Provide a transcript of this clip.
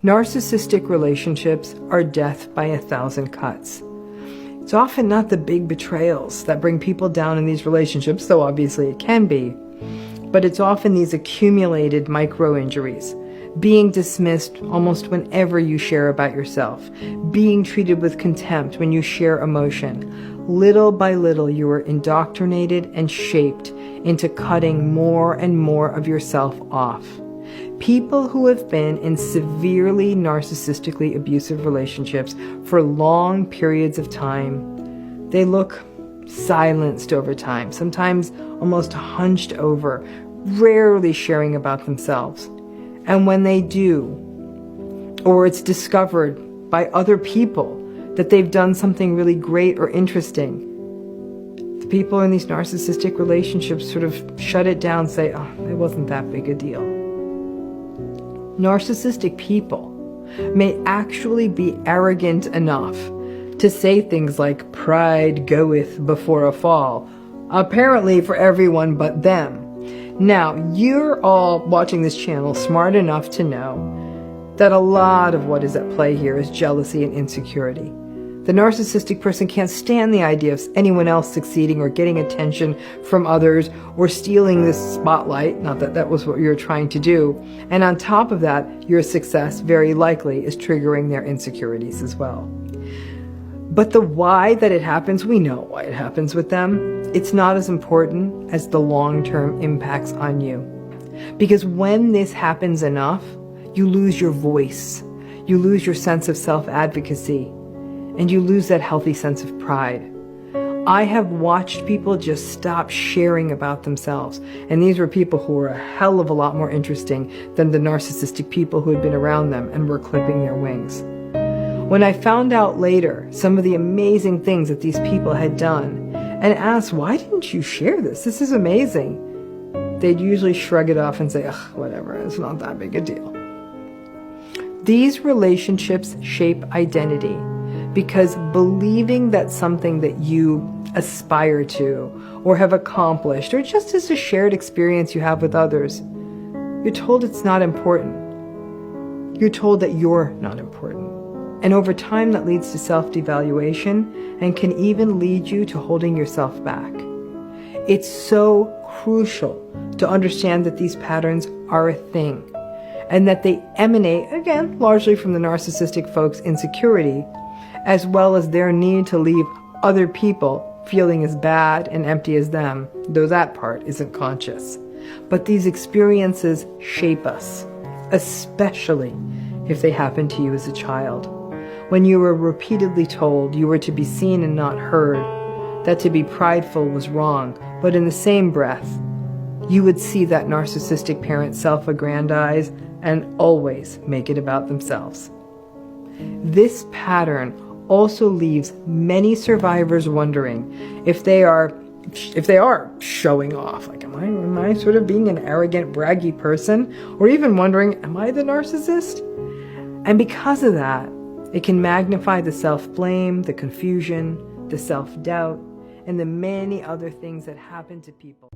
Narcissistic relationships are death by 1,000 cuts. It's often not the big betrayals that bring people down in these relationships, though obviously it can be, but it's often these accumulated micro-injuries, being dismissed almost whenever you share about yourself, being treated with contempt when you share emotion. Little by little, you are indoctrinated and shaped into cutting more and more of yourself off. People who have been in severely narcissistically abusive relationships for long periods of time, they look silenced over time, sometimes almost hunched over, rarely sharing about themselves. And when they do, or it's discovered by other people that they've done something really great or interesting, the people in these narcissistic relationships sort of shut it down, say, oh, it wasn't that big a deal. Narcissistic people may actually be arrogant enough to say things like, pride goeth before a fall, apparently for everyone but them. Now, you're all watching this channel smart enough to know that a lot of what is at play here is jealousy and insecurity. The narcissistic person can't stand the idea of anyone else succeeding or getting attention from others or stealing this spotlight, not that that was what you're trying to do. And on top of that, your success very likely is triggering their insecurities as well. But the why that it happens, we know why it happens with them. It's not as important as the long-term impacts on you. Because when this happens enough, you lose your voice, you lose your sense of self-advocacy, and you lose that healthy sense of pride. I have watched people just stop sharing about themselves, and these were people who were a hell of a lot more interesting than the narcissistic people who had been around them and were clipping their wings. When I found out later some of the amazing things that these people had done and asked, why didn't you share this? This is amazing. They'd usually shrug it off and say, ugh, whatever, it's not that big a deal. These relationships shape identity because believing that something that you aspire to or have accomplished or just as a shared experience you have with others, you're told it's not important. You're told that you're not important. And over time, that leads to self-devaluation and can even lead you to holding yourself back. It's so crucial to understand that these patterns are a thing and that they emanate, again, largely from the narcissistic folks' insecurity, as well as their need to leave other people feeling as bad and empty as them, though that part isn't conscious. But these experiences shape us, especially if they happen to you as a child. When you were repeatedly told you were to be seen and not heard, that to be prideful was wrong, but in the same breath, you would see that narcissistic parent self-aggrandize and always make it about themselves. This pattern also leaves many survivors wondering if they are showing off, like am I sort of being an arrogant, braggy person, or even wondering, am I the narcissist? And because of that, it can magnify the self-blame, the confusion, the self-doubt, and the many other things that happen to people.